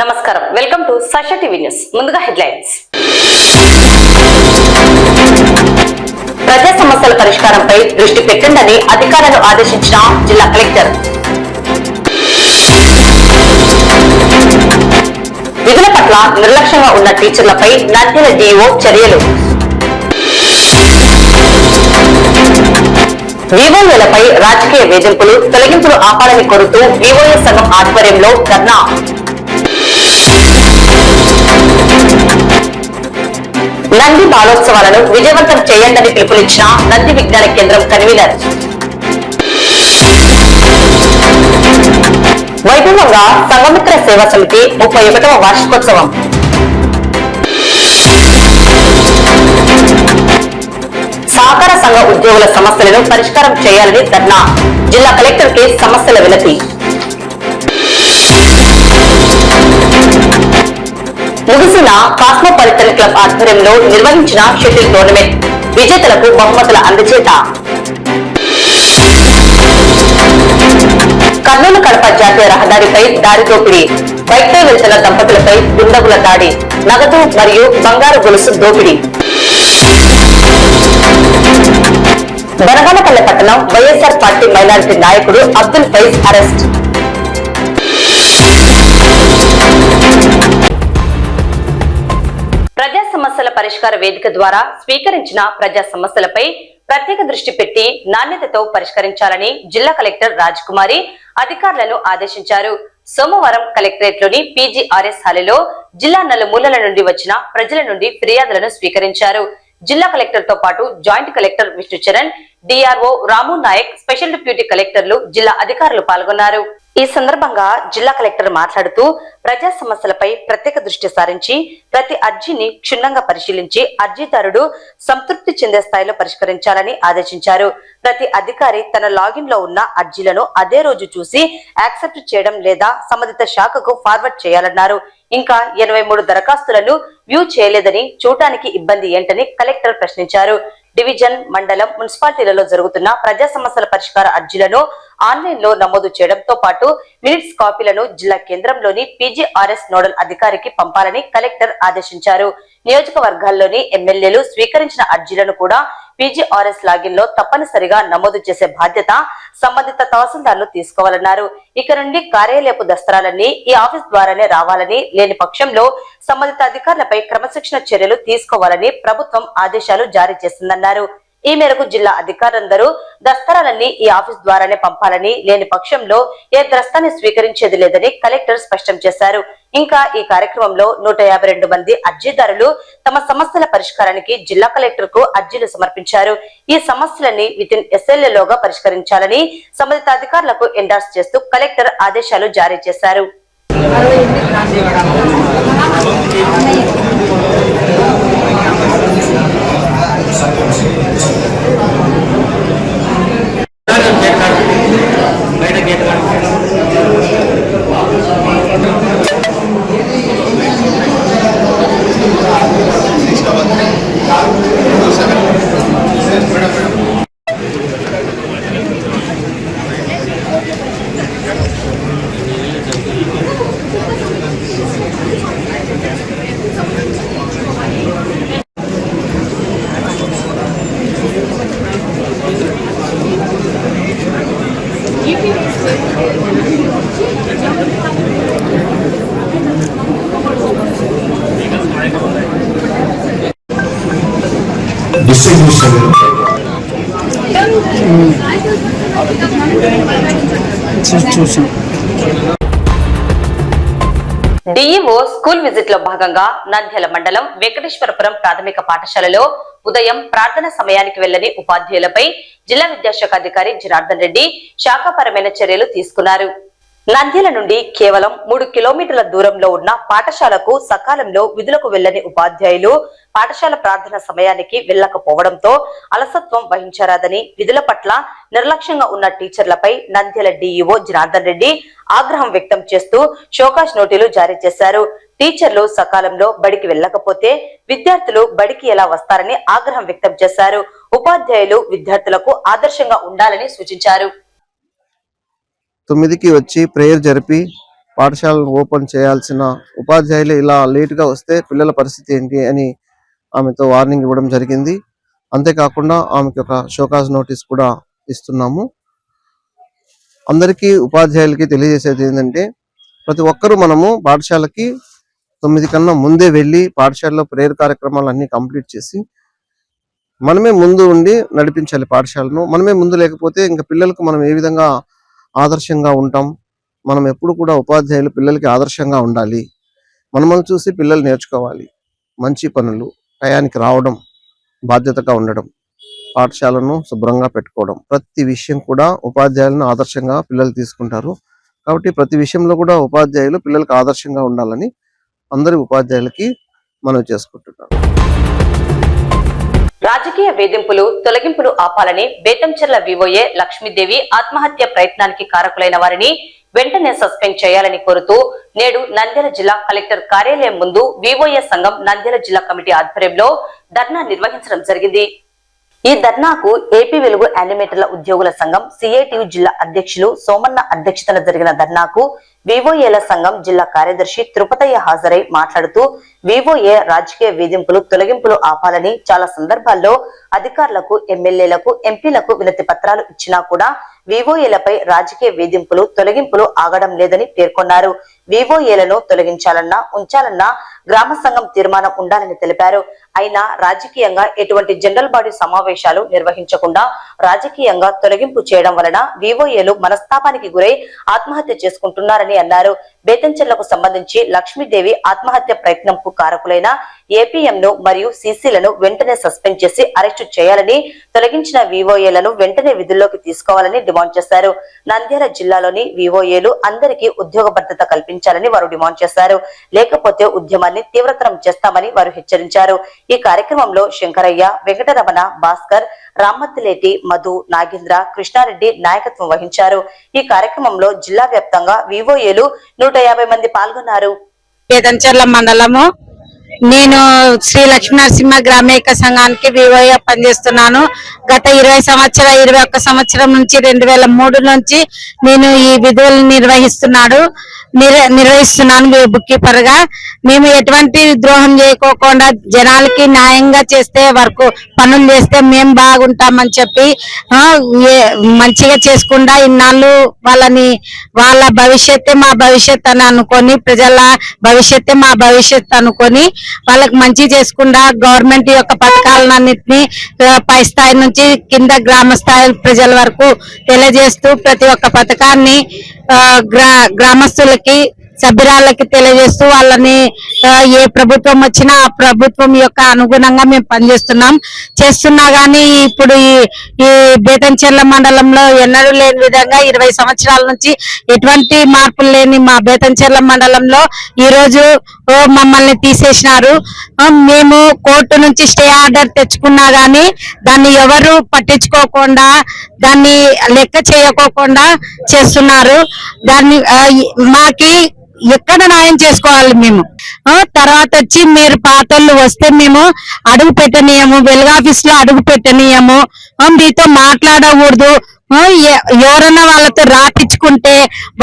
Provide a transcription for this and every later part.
నమస్కారం, welcome to Sakshi TV news. ముందుగా headlines. ప్రజా సమస్యల పరిష్కారంపై దృష్టి పెట్టండి అధికారులను ఆదేశించిన జిల్లా కలెక్టర్. విధుల పట్ల నిర్లక్ష్యంగా ఉన్న టీచర్లపై నంద్యాల డిఓ చర్యలు. వివోఏలపై రాజకీయ వేధింపులు తొలగింపులు ఆపాలని కోరుతూ వివోఏ సంఘం ఆధ్వర్యంలో ధర్నా. నంది బాలోత్సవాలను విజయవంతం చేయండి పిలుపునిచ్చిన నంది విజ్ఞాన కేంద్రం కన్వీనర్. వైభవంగా సంఘమిత్ర సేవా సమితి 31వ వార్షికోత్సవం. సహకార సంఘ ఉద్యోగుల సమస్యలను పరిష్కారం చేయాలని ధర్నా. జిల్లా కలెక్టర్ కి సమస్యల వినతి. ముగిసిన కాస్మోపాలిటన్ క్లబ్ ఆధ్వర్యంలో నిర్వహించిన షటిల్ టోర్నమెంట్ విజేతలకు బహుమతుల అందజేత. కర్నూలు కడప జాతీయ రహదారిపై దారి దోపిడీ, బైక్పై వెళ్తున్న దంపతులపై దుండగుల దాడి, నగదు మరియు బంగారు గొలుసు దోపిడీ. బనగానపల్లె పట్టణం వైఎస్ఆర్ పార్టీ మైనారిటీ నాయకుడు అబ్దుల్ ఫైజ్ అరెస్ట్. ప్రజా సమస్యల పరిష్కార వేదిక ద్వారా స్వీకరించిన ప్రజా సమస్యలపై ప్రత్యేక దృష్టి పెట్టి నాణ్యతతో పరిష్కరించాలని జిల్లా కలెక్టర్ రాజకుమారి అధికారులను ఆదేశించారు. సోమవారం కలెక్టరేట్ లోని PGRS హాలులో జిల్లా నలుమూలల నుండి వచ్చిన ప్రజల నుండి ఫిర్యాదులను స్వీకరించారు. జిల్లా కలెక్టర్ తో పాటు జాయింట్ కలెక్టర్ విష్ణుచరణ్, DRO రాము నాయక్, స్పెషల్ డిప్యూటీ కలెక్టర్లు, జిల్లా అధికారులు పాల్గొన్నారు. ఈ సందర్భంగా జిల్లా కలెక్టర్ మాట్లాడుతూ ప్రజా సమస్యలపై ప్రత్యేక దృష్టి సారించి ప్రతి అర్జీని క్షుణ్ణంగా పరిశీలించి అర్జీదారుడు సంతృప్తి చెందే స్థాయిలో పరిష్కరించాలని ఆదేశించారు. ప్రతి అధికారి తన లాగిన్ లో ఉన్న అర్జీలను అదే రోజు చూసి యాక్సెప్ట్ చేయడం లేదా సంబంధిత శాఖకు ఫార్వర్డ్ చేయాలన్నారు. ఇంకా 83 దరఖాస్తులను వ్యూ చేయలేదని చూడటానికి ఇబ్బంది ఏంటని కలెక్టర్ ప్రశ్నించారు. డివిజన్, మండలం, మున్సిపాలిటీలలో జరుగుతున్న ప్రజా సమస్యల పరిష్కార అర్జీలను ఆన్లైన్ లో నమోదు చేయడంతో పాటు మినిట్స్ కాపీలను జిల్లా కేంద్రంలోని PGRS నోడల్ అధికారికి పంపాలని కలెక్టర్ ఆదేశించారు. నియోజకవర్గాల్లోని ఎమ్మెల్యేలు స్వీకరించిన అర్జీలను కూడా PGRS లాగిన్ లో తప్పనిసరిగా నమోదు చేసే బాధ్యత సంబంధిత తహసీల్దార్లు తీసుకోవాలన్నారు. ఇక నుండి కార్యాలయపు దస్త్రాలన్నీ ఈ ఆఫీస్ ద్వారానే రావాలని, లేని పక్షంలో సంబంధిత అధికారులపై క్రమశిక్షణ చర్యలు తీసుకోవాలని ప్రభుత్వం ఆదేశాలు జారీ చేసిందన్నారు. ఈ మేరకు జిల్లా అధికారులందరూ దస్తరాలన్నీ ఈ ఆఫీస్ ద్వారానే పంపాలని, లేని పక్షంలో ఏ దస్తాన్ని స్వీకరించేది లేదని కలెక్టర్ స్పష్టం చేశారు. ఇంకా ఈ కార్యక్రమంలో 152 మంది అర్జీదారులు తమ సమస్యల పరిష్కారానికి జిల్లా కలెక్టర్ కు అర్జీలు సమర్పించారు. ఈ సమస్యలన్నీ వితిన్ SLA లోగా పరిష్కరించాలని సంబంధిత అధికారులకు ఎండార్స్ చేస్తూ కలెక్టర్ ఆదేశాలు జారీ చేశారు. డిఈఓ స్కూల్ విజిట్ లో భాగంగా నంద్యాల మండలం వెంకటేశ్వరపురం ప్రాథమిక పాఠశాలలో ఉదయం ప్రార్థన సమయానికి వెళ్లని ఉపాధ్యాయులపై జిల్లా విద్యాశాఖ అధికారి జనార్దన్ రెడ్డి శాఖాపరమైన చర్యలు తీసుకున్నారు. నంద్యాల నుండి కేవలం 3 కిలోమీటర్ల దూరంలో ఉన్న పాఠశాలకు సకాలంలో విధులకు వెళ్లని ఉపాధ్యాయులు పాఠశాల ప్రార్థన సమయానికి వెళ్లకపోవడంతో అలసత్వం వహించారని, విధుల పట్ల నిర్లక్ష్యంగా ఉన్న టీచర్లపై నంద్యాల డిఈఓ జనార్దన్ రెడ్డి ఆగ్రహం వ్యక్తం చేస్తూ షోకాజ్ నోటీసులు జారీ చేశారు. టీచర్లు సకాలంలో బడికి వెళ్లకపోతే విద్యార్థులు బడికి ఎలా వస్తారని ఆగ్రహం వ్యక్తం చేశారు. ఉపాధ్యాయులు విద్యార్థులకు ఆదర్శంగా ఉండాలని సూచించారు. 9కి వచ్చి ప్రేయర్ జరిపి పాఠశాలను ఓపెన్ చేయాల్సిన ఉపాధ్యాయులు ఇలా లేటుగా వస్తే పిల్లల పరిస్థితి ఏంటి అని ఆమెతో వార్నింగ్ ఇవ్వడం జరిగింది. అంతేకాకుండా ఆమెకి ఒక షోకాజ్ నోటీస్ కూడా ఇస్తున్నాము. అందరికీ ఉపాధ్యాయులకి తెలియజేసేది ఏంటంటే, ప్రతి ఒక్కరూ మనము పాఠశాలకి 9 కన్నా ముందే వెళ్ళి పాఠశాలలో ప్రేయర్ కార్యక్రమాలు అన్ని కంప్లీట్ చేసి మనమే ముందు ఉండి నడిపించాలి పాఠశాలను. మనమే ముందు లేకపోతే ఇంకా పిల్లలకు మనం ఏ విధంగా ఆదర్శంగా ఉంటాం? మనం ఎప్పుడు కూడా ఉపాధ్యాయులు పిల్లలకి ఆదర్శంగా ఉండాలి. మనల్ని చూసి పిల్లలు నేర్చుకోవాలి. మంచి పనులు, టయానికి రావడం, బాధ్యతగా ఉండడం, పాఠశాలను శుభ్రంగా పెట్టుకోవడం, ప్రతి విషయం కూడా ఉపాధ్యాయులను ఆదర్శంగా పిల్లలు తీసుకుంటారు. కాబట్టి ప్రతి విషయంలో కూడా ఉపాధ్యాయులు పిల్లలకు ఆదర్శంగా ఉండాలని అందరి ఉపాధ్యాయులకి మనవి చేసుకుంటున్నాను. రాజకీయ వేధింపులు తొలగింపులు ఆపాలని బేతంచెర్ల వివోఏ లక్ష్మీదేవి ఆత్మహత్య ప్రయత్నానికి కారకులైన వారిని వెంటనే సస్పెండ్ చేయాలని కోరుతూ నేడు నంద్యాల జిల్లా కలెక్టర్ కార్యాలయం ముందు వివోఏ సంఘం నంద్యాల జిల్లా కమిటీ ఆధ్వర్యంలో ధర్నా నిర్వహించడం జరిగింది. ఈ ధర్నాకు ఏపీ వెలుగు యానిమేటర్ల ఉద్యోగుల సంఘం సిఐటియు జిల్లా అధ్యక్షులు సోమన్న అధ్యక్షతన జరిగిన ధర్నాకు వివోఏల సంఘం జిల్లా కార్యదర్శి తిరుపతయ్య హాజరై మాట్లాడుతూ వివోఏ రాజకీయ వేధింపులు తొలగింపులు ఆపాలని చాలా సందర్భాల్లో అధికారులకు, ఎమ్మెల్యేలకు, ఎంపీలకు వినతి పత్రాలు ఇచ్చినా కూడా వివోఏలపై రాజకీయ వేధింపులు తొలగింపులు ఆగడం లేదని పేర్కొన్నారు. వివోఏలను తొలగించాలన్నా ఉంచాలన్నా గ్రామ సంఘం తీర్మానం ఉండాలని తెలిపారు. అయినా రాజకీయంగా ఎటువంటి జనరల్ బాడీ సమావేశాలు నిర్వహించకుండా రాజకీయంగా తొలగింపు చేయడం వలన వివోఏలు మనస్తాపానికి గురై ఆత్మహత్య చేసుకుంటున్నారని అన్నారు. బేతంచెర్లకు సంబంధించి లక్ష్మీదేవి ఆత్మహత్య ప్రయత్నంకు కారకులైన ఏపీఎంను మరియు సీసీలను వెంటనే సస్పెండ్ చేసి అరెస్టు చేయాలని, తొలగించిన వివోఏలను వెంటనే విధుల్లోకి తీసుకోవాలని డిమాండ్ చేశారు. నంద్యాల జిల్లాలోని వివోఏలు అందరికీ ఉద్యోగ భద్రత కల్పించాలని వారు డిమాండ్ చేశారు. లేకపోతే ఉద్యమాన్ని తీవ్రతరం చేస్తామని వారు హెచ్చరించారు. ఈ కార్యక్రమంలో శంకరయ్య, వెంకటరమణ, భాస్కర్, రామ్మతిలేటి, మధు, నాగేంద్ర, కృష్ణారెడ్డి నాయకత్వం వహించారు. ఈ కార్యక్రమంలో జిల్లా వ్యాప్తంగా వివోఏలు 150 మంది పాల్గొన్నారు. బేతంచెర్ల మండలము. నేను శ్రీ లక్ష్మీనరసింహ గ్రామీణ సంఘానికి వివోఏ పనిచేస్తున్నాను. గత 21 సంవత్సరం నుంచి 2003 నుంచి నేను ఈ విధులను నిర్వహిస్తున్నాను బుక్ కీపర్ గా. మేము ఎటువంటి ద్రోహం చేయకోకుండా జనాలకి న్యాయంగా చేస్తే వరకు పనులు చేస్తే మేము బాగుంటామని చెప్పి మంచిగా చేసుకుండా ఇన్నాళ్ళు వాళ్ళ భవిష్యత్తే మా భవిష్యత్ అని అనుకొని, ప్రజల భవిష్యత్తే మా భవిష్యత్ అనుకొని వాళ్ళకి మంచి చేసుకుండా గవర్నమెంట్ యొక్క పథకాలన్నింటినీ పై స్థాయి నుంచి కింద గ్రామ స్థాయి ప్రజల వరకు తెలియజేస్తూ ప్రతి ఒక్క పథకాన్ని గ్రామస్తులకి, సభ్యురాళ్ళకి తెలియజేస్తూ వాళ్ళని ఏ ప్రభుత్వం వచ్చినా ఆ ప్రభుత్వం యొక్క అనుగుణంగా మేము చేస్తున్నా గానీ ఇప్పుడు ఈ బేతంచెర్ల మండలంలో ఎన్నడూ లేని విధంగా 20 సంవత్సరాల నుంచి ఎటువంటి మార్పులు లేని మా బేతంచెర్ల మండలంలో ఈ రోజు మమ్మల్ని తీసేసినారు. మేము కోర్టు నుంచి స్టే ఆర్డర్ తెచ్చుకున్నా గానీ దాన్ని ఎవరు పట్టించుకోకుండా, దాన్ని లెక్క చేయకోకుండా చేస్తున్నారు. దాన్ని మాకి ఎక్కడ న్యాయం చేసుకోవాలి మేము? తర్వాత వచ్చి మీరు పాతోళ్ళు వస్తే మేము అడుగు పెట్టనీయము, వెలుగాఫీస్ లో అడుగు పెట్టనీయము, మీతో మాట్లాడకూడదు, ఎవరన్నా వాళ్ళతో రాపించుకుంటే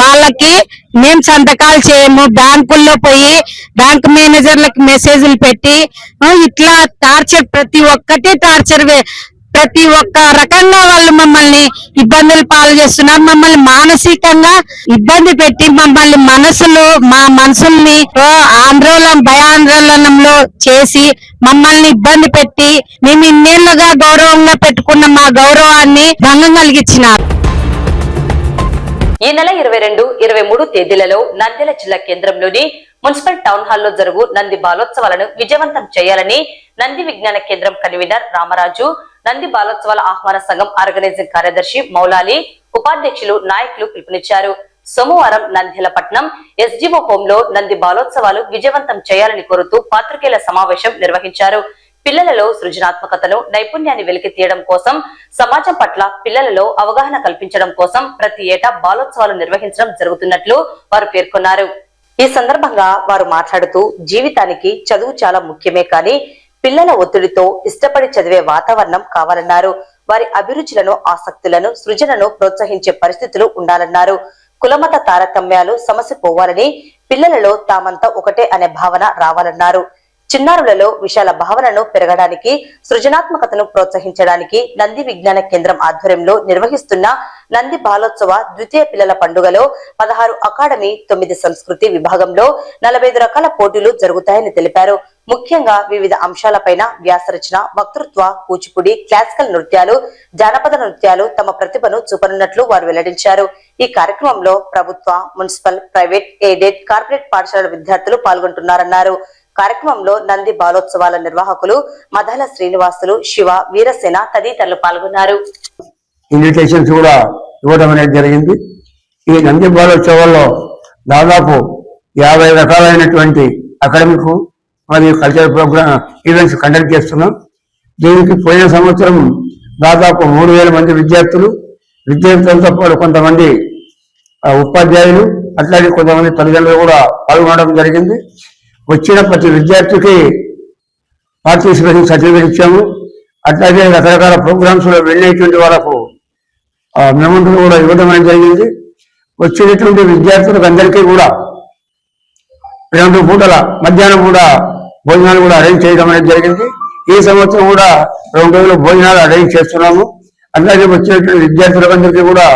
వాళ్ళకి మేము సంతకాలు చేయము, బ్యాంకుల్లో పోయి బ్యాంక్ మేనేజర్లకు మెసేజ్లు పెట్టి ఇట్లా టార్చర్, ప్రతి ఒక్కటి టార్చర్, ప్రతి ఒక్క రకంగా వాళ్ళు మమ్మల్ని ఇబ్బందులు పాలు చేస్తున్నారు. మమ్మల్ని మానసికంగా ఇబ్బంది పెట్టి మా మనసుల్ని ఆందోళన, భయాందోళనంలో చేసి మమ్మల్ని ఇబ్బంది పెట్టి మేము ఇన్నేళ్లుగా గౌరవంగా పెట్టుకున్న మా గౌరవాన్ని భంగం కలిగించినారు. ఈ నెల 22, 23 తేదీలలో నంద్యాల జిల్లా కేంద్రంలోని మున్సిపల్ టౌన్ హాల్లో జరుగు నంది బాలోత్సవాలను విజయవంతం చేయాలని నంది విజ్ఞాన కేంద్రం కన్వీనర్ రామరాజు, నంది బాలోత్సవాల ఆహ్వాన సంఘం ఆర్గనైజింగ్ కార్యదర్శి మౌలాలి, ఉపాధ్యక్షులు, నాయకులు పిలుపునిచ్చారు. సోమవారం నంద్యాల పట్నం ఎస్డిఓ హోమ్ లో నంది బాలోత్సవాలు విజయవంతం చేయాలని కోరుతూ పాత్రికేయుల సమావేశం నిర్వహించారు. పిల్లలలో సృజనాత్మకతను, నైపుణ్యాన్ని వెలికి తీయడం కోసం, సమాజం పట్ల పిల్లలలో అవగాహన కల్పించడం కోసం ప్రతి ఏటా బాలోత్సవాలు నిర్వహించడం జరుగుతున్నట్లు వారు పేర్కొన్నారు. ఈ సందర్భంగా వారు మాట్లాడుతూ జీవితానికి చదువు చాలా ముఖ్యమే కానీ పిల్లల ఒత్తిడితో ఇష్టపడి చదివే వాతావరణం కావాలన్నారు. వారి అభిరుచులను, ఆసక్తులను, సృజనను ప్రోత్సహించే పరిస్థితులు ఉండాలన్నారు. కులమత తారతమ్యాలు సమస్య పోవాలని, పిల్లలలో తామంతా ఒకటే అనే భావన రావాలన్నారు. చిన్నారులలో విశాల భావనను పెరగడానికి, సృజనాత్మకతను ప్రోత్సహించడానికి నంది విజ్ఞాన కేంద్రం ఆధ్వర్యంలో నిర్వహిస్తున్న నంది బాలోత్సవ ద్వితీయ పిల్లల పండుగలో 16 అకాడమీ, 9 సంస్కృతి విభాగంలో 45 రకాల పోటీలు జరుగుతాయని తెలిపారు. ముఖ్యంగా వివిధ అంశాలపైన వ్యాసరచన, వక్తృత్వ, కూచిపూడి, క్లాసికల్ నృత్యాలు, జానపద నృత్యాలు తమ ప్రతిభను చూపనున్నట్లు వారు వెల్లడించారు. ఈ కార్యక్రమంలో ప్రభుత్వ, మున్సిపల్, ప్రైవేట్, ఎయిడెడ్, కార్పొరేట్ పాఠశాలల విద్యార్థులు పాల్గొంటున్నారన్నారు. కార్యక్రమంలో నంది బాలోత్సవాల నిర్వాహకులు మదాల శ్రీనివాసులు, శివ, వీరసేన తదితరులు పాల్గొన్నారు. ఇన్విటేషన్స్ కూడా ఇవ్వడం అనేది జరిగింది. ఈ నంది బాలోత్సవాల్లో దాదాపు 50 రకాలైనటువంటి అకాడమిక్ మరియు కల్చరల్ ప్రోగ్రామ్ ఈవెంట్స్ కండక్ట్ చేస్తున్నాం. దీనికి పోయిన సంవత్సరం దాదాపు 3000 మంది విద్యార్థులతో పాటు కొంతమంది ఉపాధ్యాయులు, అట్లాగే కొంతమంది తల్లిదండ్రులు కూడా పాల్గొనడం జరిగింది. వచ్చిన ప్రతి విద్యార్థికి పార్టిసిపేషన్ సర్టిఫికేట్ ఇచ్చాము. అట్లాగే రకరకాల ప్రోగ్రామ్స్ లో వెళ్ళేటువంటి వాళ్ళకు మెమోంట్లు కూడా ఇవ్వడం అనేది జరిగింది. వచ్చినటువంటి విద్యార్థులకు అందరికీ కూడా 2 పూటల మధ్యాహ్నం కూడా భోజనాలు కూడా అరేంజ్ చేయడం అనేది జరిగింది. ఈ సంవత్సరం కూడా 2 రోజులు భోజనాలు అరేంజ్ చేస్తున్నాము. అట్లాగే వచ్చినటువంటి విద్యార్థులందరికీ కూడా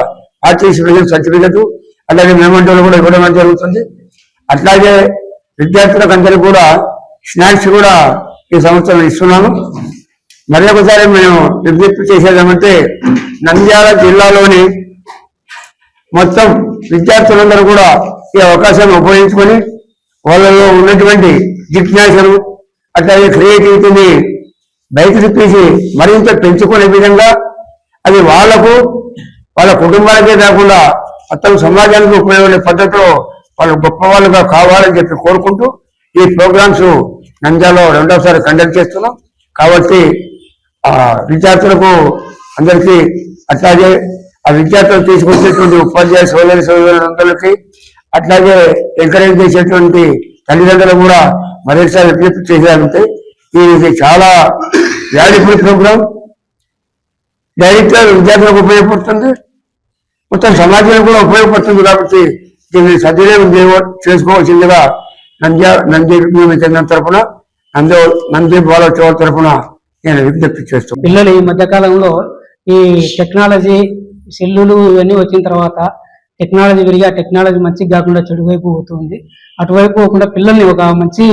పార్టిసిపేషన్ సర్టిఫికేట్, అలాగే మెమోంట్లు కూడా ఇవ్వడం అనేది జరుగుతుంది. అట్లాగే విద్యార్థులకు అందరికీ కూడా స్నాక్స్ కూడా ఈ సంవత్సరం ఇస్తున్నాము. మరి ఒకసారి మేము విజ్ఞప్తి చేసేదామంటే, నంద్యాల జిల్లాలోని మొత్తం విద్యార్థులందరూ కూడా ఈ అవకాశాన్ని ఉపయోగించుకొని వాళ్ళలో ఉన్నటువంటి జిజ్ఞాసను, అట్లాగే క్రియేటివిటీని బయటకు తీసి మరింత పెంచుకునే విధంగా అది వాళ్లకు, వాళ్ళ కుటుంబాలకే కాకుండా మొత్తం సమాజానికి ఉపయోగపడే పద్ధతిలో వాళ్ళు గొప్ప వాళ్ళుగా కావాలని చెప్పి కోరుకుంటూ ఈ ప్రోగ్రామ్స్ నంద్యాలలో 2వ సారి కండక్ట్ చేస్తున్నాం. కాబట్టి విద్యార్థులకు అందరికీ, అట్లాగే ఆ విద్యార్థులు తీసుకొచ్చేటువంటి ఉపాధ్యాయ సోదరులందరికీ, అట్లాగే ఎంకరేజ్ చేసేటువంటి తల్లిదండ్రులు కూడా మరొకసారి విజ్ఞప్తి చేసేదంటే, ఇది చాలా వాల్యుబుల్ ప్రోగ్రామ్. డైరెక్ట్గా విద్యార్థులకు ఉపయోగపడుతుంది, మొత్తం సమాజానికి కూడా ఉపయోగపడుతుంది. కాబట్టి దీన్ని సద్వినియోగం చేసుకోవాల్సిందిగా నంది విజ్ఞాన కేంద్రం తరఫున, నంది బాలోత్సవాల తరఫున నేను విజ్ఞప్తి చేస్తాను. పిల్లలు ఈ మధ్యకాలంలో ఈ టెక్నాలజీ, సెల్లులు ఇవన్నీ వచ్చిన తర్వాత టెక్నాలజీ పెరిగి ఆ టెక్నాలజీ మంచిగా కాకుండా చెడు వైపు పోతుంది. అటువైపు పోకుండా పిల్లల్ని ఒక మంచి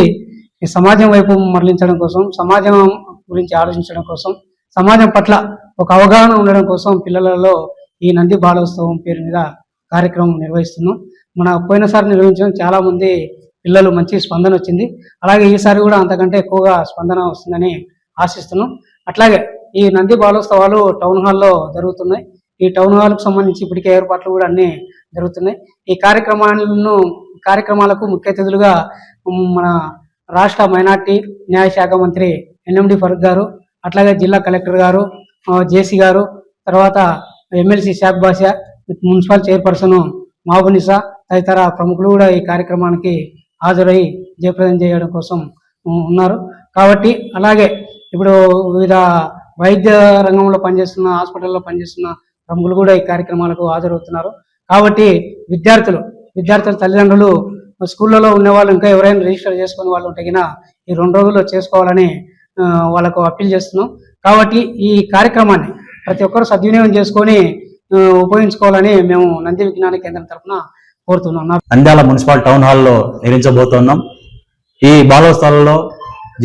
సమాజం వైపు మరలించడం కోసం, సమాజం గురించి ఆలోచించడం కోసం, సమాజం పట్ల ఒక అవగాహన ఉండడం కోసం పిల్లలలో ఈ నంది బాలోత్సవం పేరు మీద కార్యక్రమం నిర్వహిస్తున్నాం. మన పోయినసారి నిర్వహించడం చాలా మంది పిల్లలు మంచి స్పందన వచ్చింది. అలాగే ఈసారి కూడా అంతకంటే ఎక్కువగా స్పందన వస్తుందని ఆశిస్తున్నాం. అట్లాగే ఈ నంది బాలోత్సవాలు టౌన్ హాల్లో జరుగుతున్నాయి. ఈ టౌన్ హాల్కు సంబంధించి ఇప్పటికే ఏర్పాట్లు కూడా అన్ని జరుగుతున్నాయి. ఈ కార్యక్రమాలకు ముఖ్య అతిథులుగా మన రాష్ట్ర మైనార్టీ న్యాయశాఖ మంత్రి ఎన్ఎండి ఫరూక్ గారు, అట్లాగే జిల్లా కలెక్టర్ గారు, జేసీ గారు, తర్వాత ఎమ్మెల్సీ షాక్ బాషా, మున్సిపల్ చైర్పర్సన్ మహబూనిసా తదితర ప్రముఖులు కూడా ఈ కార్యక్రమానికి హాజరై జయప్రదం చేయడం కోసం ఉన్నారు. కాబట్టి అలాగే ఇప్పుడు వివిధ వైద్య రంగంలో పనిచేస్తున్న, హాస్పిటల్లో పనిచేస్తున్న ప్రముఖులు కూడా ఈ కార్యక్రమాలకు హాజరవుతున్నారు. కాబట్టి విద్యార్థుల తల్లిదండ్రులు, స్కూళ్ళలో ఉన్న వాళ్ళు ఇంకా ఎవరైనా రిజిస్టర్ చేసుకునే వాళ్ళు ఉంటే ఈ 2 రోజుల్లో చేసుకోవాలని వాళ్ళకు అప్పీల్ చేస్తున్నాం. కాబట్టి ఈ కార్యక్రమాన్ని ప్రతి ఒక్కరు సద్వినియోగం చేసుకొని ఉపయోగించుకోవాలని మేము నంది విజ్ఞాన కేంద్రం తరఫున కోరుతున్నాం. నంద్యాల మున్సిపల్ టౌన్ హాల్లో నిర్వహించబోతున్నాం. ఈ బాలోత్సవాలలో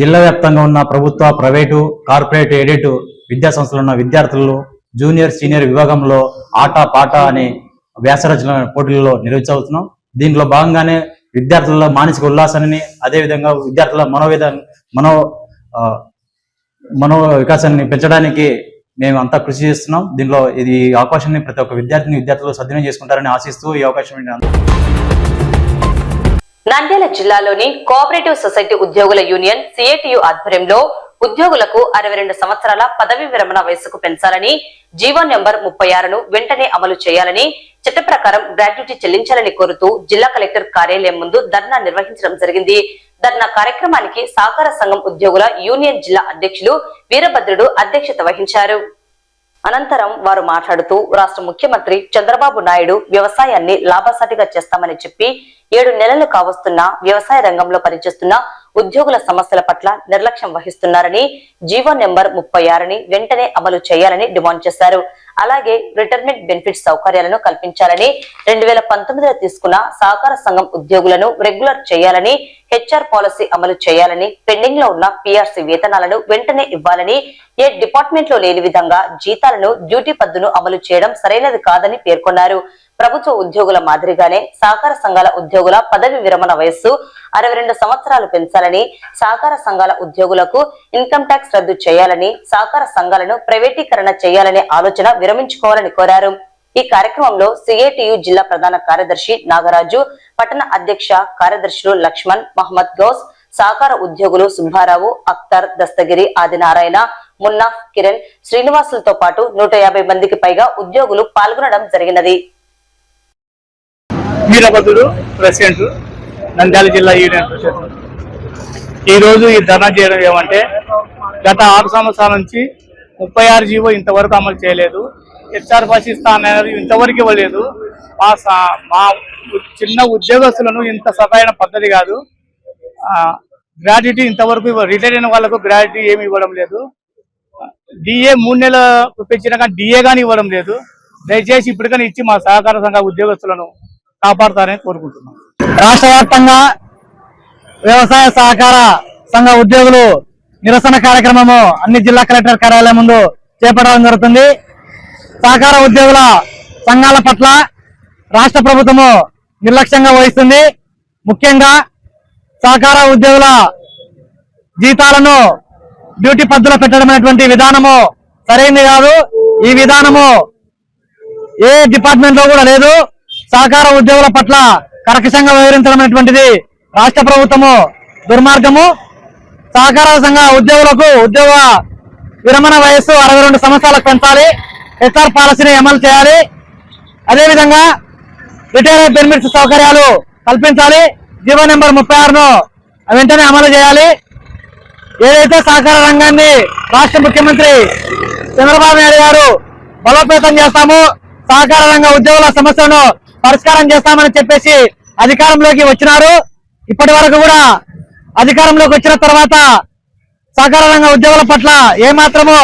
జిల్లా వ్యాప్తంగా ఉన్న ప్రభుత్వ, ప్రైవేటు, కార్పొరేట్, ఎయిడెడ్ విద్యా సంస్థలు ఉన్న విద్యార్థులు జూనియర్, సీనియర్ విభాగంలో ఆట పాట అనే వ్యాసరచన పోటీలలో నిర్వహించబోతున్నాం. దీంట్లో భాగంగానే విద్యార్థుల మానసిక ఉల్లాసాన్ని, అదేవిధంగా విద్యార్థుల మనో వికాసాన్ని పెంచడానికి మేము అంతా కృషి చేస్తున్నాం. దీనిలో ఇది అవకాశాన్ని ప్రతి ఒక్క విద్యార్థులు సద్వినియోగం చేసుకుంటారని ఆశిస్తూ ఈ అవకాశం నంద్యాల జిల్లాలోని కోఆపరేటివ్ సొసైటీ ఉద్యోగుల యూనియన్ సిఐటియు ఆధ్వర్యంలో ఉద్యోగులకు 62 సంవత్సరాల పదవి విరమణ వయసుకు పెంచాలని, జీవో నెంబర్ 36ను వెంటనే అమలు చేయాలని, చట్ట ప్రకారం గ్రాట్యుటీ చెల్లించాలని కోరుతూ జిల్లా కలెక్టర్ కార్యాలయం ముందు ధర్నా నిర్వహించడం జరిగింది. ధర్నా కార్యక్రమానికి సహకార సంఘం ఉద్యోగుల యూనియన్ జిల్లా అధ్యక్షులు వీరభద్రుడు అధ్యక్షత వహించారు. అనంతరం వారు మాట్లాడుతూ రాష్ట్ర ముఖ్యమంత్రి చంద్రబాబు నాయుడు వ్యవసాయాన్ని లాభసాటిగా చేస్తామని చెప్పి 7 నెలలు కావస్తున్న వ్యవసాయ రంగంలో పనిచేస్తున్న ఉద్యోగుల సమస్యల పట్ల నిర్లక్ష్యం వహిస్తున్నారని జీవో నెంబర్ 36ని వెంటనే అమలు చేయాలని డిమాండ్ చేశారు. అలాగే రిటైర్మెంట్ బెనిఫిట్ సౌకర్యాలను కల్పించాలని 2019లో తీసుకున్న సహకార సంఘం ఉద్యోగులను రెగ్యులర్ చేయాలని హెచ్ఆర్ పాలసీ అమలు చేయాలని పెండింగ్ లో ఉన్న పిఆర్సీ వేతనాలను వెంటనే ఇవ్వాలని ఏ డిపార్ట్మెంట్ లో లేని విధంగా జీతాలను డ్యూటీ పద్దును అమలు చేయడం సరైనది కాదని పేర్కొన్నారు. ప్రభుత్వ ఉద్యోగుల మాదిరిగానే సహకార సంఘాల ఉద్యోగుల పదవి విరమణ వయస్సు 62 సంవత్సరాలు పెంచాలని, సహకార సంఘాల ఉద్యోగులకు ఇన్కమ్ ట్యాక్స్ రద్దు చేయాలని, సహకార సంఘాలను ప్రైవేటీకరణ చేయాలనే ఆలోచన విరమించుకోవాలని కోరారు. ఈ కార్యక్రమంలో సిఐటియు జిల్లా ప్రధాన కార్యదర్శి నాగరాజు, పట్టణ అధ్యక్ష కార్యదర్శులు లక్ష్మణ్, మహమ్మద్ గౌస్, సహకార ఉద్యోగులు సుబ్బారావు, అఖ్తర్, దస్తగిరి, ఆదినారాయణ, మున్నా, కిరణ్, శ్రీనివాసులతో పాటు 150 మందికి పైగా ఉద్యోగులు పాల్గొనడం జరిగినది. వీరభద్రుడు ప్రెసిడెంట్ నంద్యాల జిల్లా యూనియన్ పరిషత్. ఈరోజు ఈ ధర్నా చేయడం ఏమంటే గత 6 సంవత్సరాల నుంచి 36 జీవో ఇంతవరకు అమలు చేయలేదు. హెచ్ఆర్ పాకిస్తాన్ ఇంతవరకు ఇవ్వలేదు. మా చిన్న ఉద్యోగస్తులను ఇంత సరైన పద్ధతి కాదు. గ్రాడ్యుటీ ఇంతవరకు రిటైర్ అయిన వాళ్ళకు గ్రాడ్యుటీ ఏమి ఇవ్వడం లేదు. డిఏ 3 నెలలు పెంచినా కానీ డిఏ కానీ ఇవ్వడం లేదు. దయచేసి ఇప్పటికైనా ఇచ్చి మా సహకార సంఘ ఉద్యోగస్తులను కాపాడుతారని కోరుకుంటున్నాం. రాష్ట్ర వ్యాప్తంగా వ్యవసాయ సహకార సంఘ ఉద్యోగులు నిరసన కార్యక్రమము అన్ని జిల్లా కలెక్టర్ కార్యాలయం ముందు చేపట్టడం జరుగుతుంది. సహకార ఉద్యోగుల సంఘాల పట్ల రాష్ట్ర ప్రభుత్వము నిర్లక్ష్యంగా వహిస్తుంది. ముఖ్యంగా సహకార ఉద్యోగుల జీతాలను డ్యూటీ పద్ధతిలో పెట్టడం అనేటువంటి విధానము సరైనది కాదు. ఈ విధానము ఏ డిపార్ట్మెంట్ లో కూడా లేదు. సహకార ఉద్యోగుల పట్ల కర్కశంగా వ్యవహరించడం అనేటువంటిది రాష్ట్ర ప్రభుత్వము దుర్మార్గము. సహకార సంఘ ఉద్యోగులకు ఉద్యోగ విరమణ వయస్సు 62 సంవత్సరాలకు పెంచాలి. హెచ్ఆర్ పాలసీని అమలు చేయాలి. అదేవిధంగా రిటైర్మెంట్ బెనిఫిట్స్ సౌకర్యాలు కల్పించాలి. జీవో నెంబర్ 36ను వెంటనే అమలు చేయాలి. ఏదైతే సహకార రంగాన్ని రాష్ట్ర ముఖ్యమంత్రి చంద్రబాబు నాయుడు గారు బలోపేతం చేస్తాము, సహకార రంగ ఉద్యోగుల సమస్యలను పరిష్కారం చేస్తామని చెప్పేసి అధికారంలోకి వచ్చినారు. ఇప్పటి వరకు కూడా అధికారంలోకి వచ్చిన తర్వాత సహకార రంగ ఉద్యోగుల పట్ల ఏమాత్రము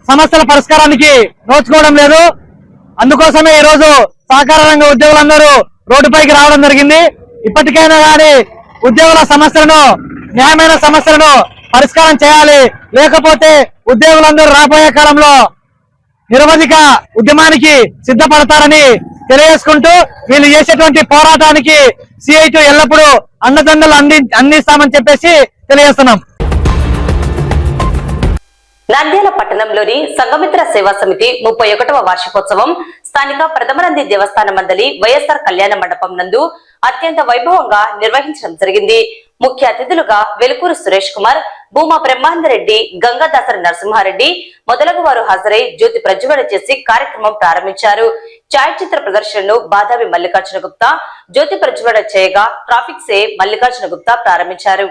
సమస్యల పరిష్కారానికి నోచుకోవడం లేదు. అందుకోసమే ఈ రోజు సహకార రంగ ఉద్యోగులందరూ రోడ్డుపైకి రావడం జరిగింది. ఇప్పటికైనా కానీ ఉద్యోగుల సమస్యలను, న్యాయమైన సమస్యలను పరిష్కారం చేయాలి. లేకపోతే ఉద్యోగులందరూ రాబోయే కాలంలో నిరవధిక ఉద్యమానికి సిద్ధపడతారని తెలియజేసుకుంటూ వీళ్ళు చేసేటువంటి పోరాటానికి సిఐటి ఎల్లప్పుడూ అండదండలు అందిస్తామని చెప్పేసి తెలియజేస్తున్నాం. నంద్యాల పట్టణంలోని సంఘమిత్ర సేవా సమితి 31వ వార్షికోత్సవం స్థానిక ప్రథమనంది దేవస్థాన మండలి వైఎస్ఆర్ కళ్యాణ మండపం నందు అత్యంత వైభవంగా నిర్వహించడం జరిగింది. ముఖ్య అతిథులుగా వెలుకూరు సురేష్ కుమార్, భూమా బ్రహ్మాందరెడ్డి, గంగాదాసరి నరసింహారెడ్డి మొదలగు వారు హాజరై జ్యోతి ప్రజ్వలన చేసి కార్యక్రమం ప్రారంభించారు. ఛాయాచిత్ర ప్రదర్శనను బాదావి మల్లికార్జున గుప్తా జ్యోతి ప్రజ్వలన చేయగా ట్రాఫిక్ సే మల్లికార్జున గుప్తా ప్రారంభించారు.